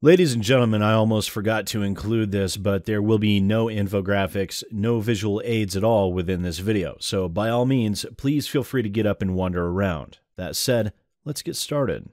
Ladies and gentlemen, I almost forgot to include this, but there will be no infographics, no visual aids at all within this video, so by all means, please feel free to get up and wander around. That said, let's get started.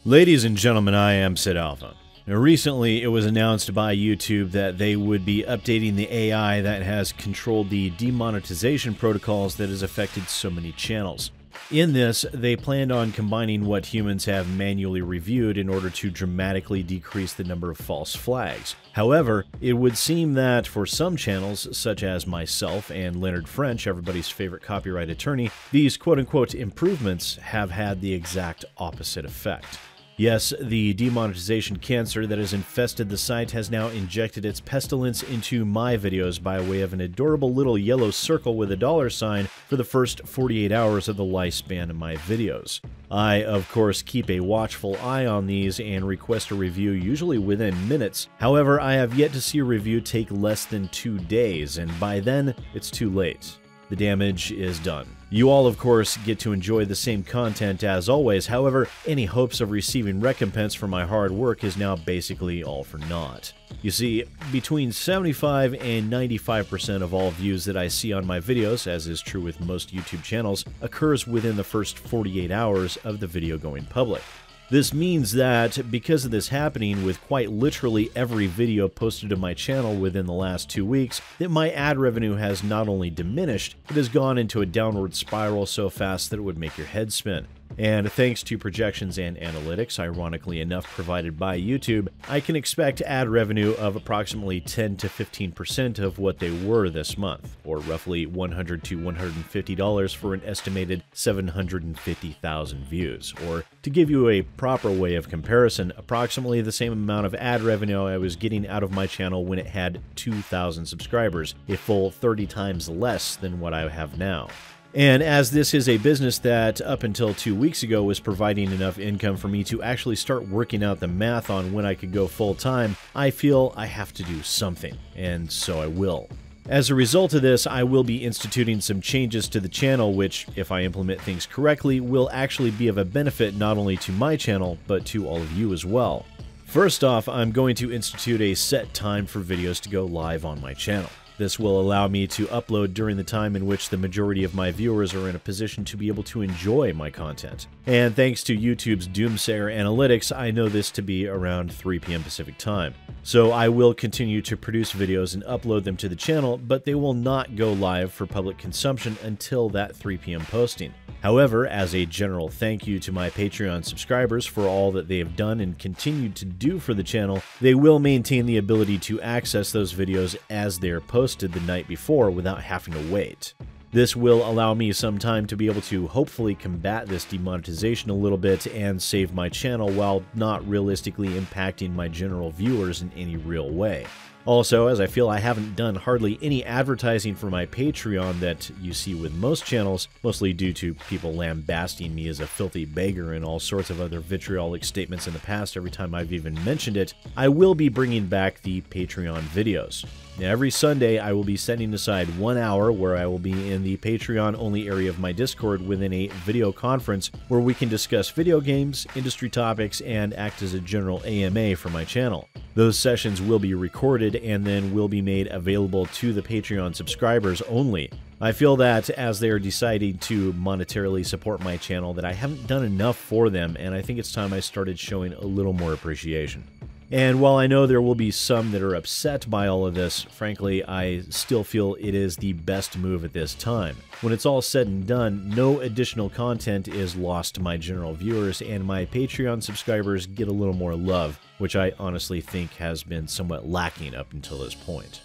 Ladies and gentlemen, I am SidAlpha. Now, recently, it was announced by YouTube that they would be updating the AI that has controlled the demonetization protocols that has affected so many channels. In this, they planned on combining what humans have manually reviewed in order to dramatically decrease the number of false flags. However, it would seem that for some channels, such as myself and Leonard French, everybody's favorite copyright attorney, these quote-unquote improvements have had the exact opposite effect. Yes, the demonetization cancer that has infested the site has now injected its pestilence into my videos by way of an adorable little yellow circle with a $sign for the first 48 hours of the lifespan of my videos. I, of course, keep a watchful eye on these and request a review usually within minutes. However, I have yet to see a review take less than 2 days, and by then, it's too late. The damage is done. You all, of course, get to enjoy the same content as always. However, any hopes of receiving recompense for my hard work is now basically all for naught. You see, between 75 and 95% of all views that I see on my videos, as is true with most YouTube channels, occurs within the first 48 hours of the video going public. This means that, because of this happening with quite literally every video posted to my channel within the last 2 weeks, that my ad revenue has not only diminished, it has gone into a downward spiral so fast that it would make your head spin. And thanks to projections and analytics, ironically enough provided by YouTube, I can expect ad revenue of approximately 10 to 15% of what they were this month, or roughly $100 to $150 for an estimated 750,000 views, or to give you a proper way of comparison, approximately the same amount of ad revenue I was getting out of my channel when it had 2,000 subscribers, a full 30 times less than what I have now. And as this is a business that up until 2 weeks ago was providing enough income for me to actually start working out the math on when I could go full-time, I feel I have to do something, and so I will. As a result of this, I will be instituting some changes to the channel which, if I implement things correctly, will actually be of a benefit not only to my channel, but to all of you as well. First off, I'm going to institute a set time for videos to go live on my channel. This will allow me to upload during the time in which the majority of my viewers are in a position to be able to enjoy my content. And thanks to YouTube's doomsayer analytics, I know this to be around 3 p.m. Pacific time. So I will continue to produce videos and upload them to the channel, but they will not go live for public consumption until that 3 p.m. posting. However, as a general thank you to my Patreon subscribers for all that they have done and continue to do for the channel, they will maintain the ability to access those videos as they're posted the night before without having to wait. This will allow me some time to be able to hopefully combat this demonetization a little bit and save my channel while not realistically impacting my general viewers in any real way. Also, as I feel I haven't done hardly any advertising for my Patreon that you see with most channels, mostly due to people lambasting me as a filthy beggar and all sorts of other vitriolic statements in the past every time I've even mentioned it, I will be bringing back the Patreon videos. Now, every Sunday, I will be setting aside 1 hour where I will be in the Patreon-only area of my Discord within a video conference where we can discuss video games, industry topics, and act as a general AMA for my channel. Those sessions will be recorded and then will be made available to the Patreon subscribers only. I feel that as they are deciding to monetarily support my channel that I haven't done enough for them, and I think it's time I started showing a little more appreciation. And while I know there will be some that are upset by all of this, frankly, I still feel it is the best move at this time. When it's all said and done, no additional content is lost to my general viewers, and my Patreon subscribers get a little more love, which I honestly think has been somewhat lacking up until this point.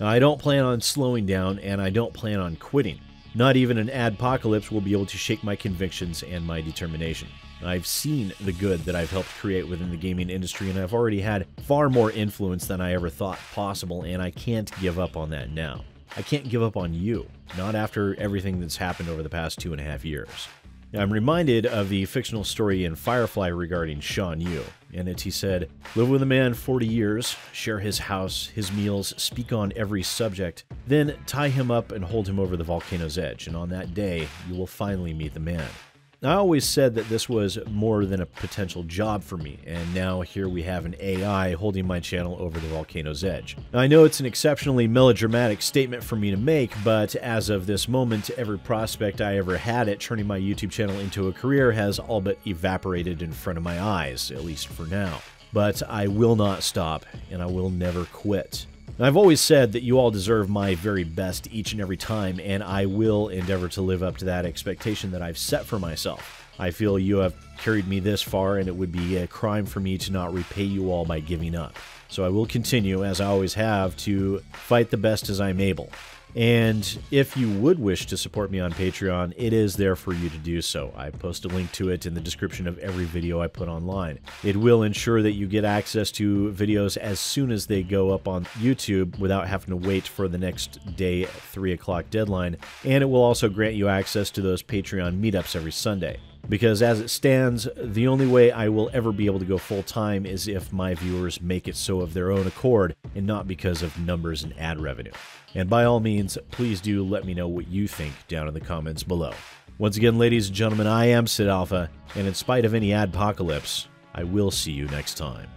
Now, I don't plan on slowing down, and I don't plan on quitting. Not even an adpocalypse will be able to shake my convictions and my determination. I've seen the good that I've helped create within the gaming industry, and I've already had far more influence than I ever thought possible, and I can't give up on that now. I can't give up on you, not after everything that's happened over the past 2.5 years. I'm reminded of the fictional story in Firefly regarding Shan Yu. In it, he said, "Live with a man 40 years, share his house, his meals, speak on every subject, then tie him up and hold him over the volcano's edge, and on that day you will finally meet the man." I always said that this was more than a potential job for me, and now here we have an AI holding my channel over the volcano's edge. Now, I know it's an exceptionally melodramatic statement for me to make, but as of this moment, every prospect I ever had at turning my YouTube channel into a career has all but evaporated in front of my eyes, at least for now. But I will not stop, and I will never quit. I've always said that you all deserve my very best each and every time, and I will endeavor to live up to that expectation that I've set for myself. I feel you have carried me this far, and it would be a crime for me to not repay you all by giving up. So I will continue, as I always have, to fight the best as I'm able. And if you would wish to support me on Patreon, it is there for you to do so. I post a link to it in the description of every video I put online. It will ensure that you get access to videos as soon as they go up on YouTube without having to wait for the next day 3 o'clock deadline, and it will also grant you access to those Patreon meetups every Sunday. Because as it stands, the only way I will ever be able to go full-time is if my viewers make it so of their own accord and not because of numbers and ad revenue. And by all means, please do let me know what you think down in the comments below. Once again, ladies and gentlemen, I am SidAlpha, and in spite of any adpocalypse, I will see you next time.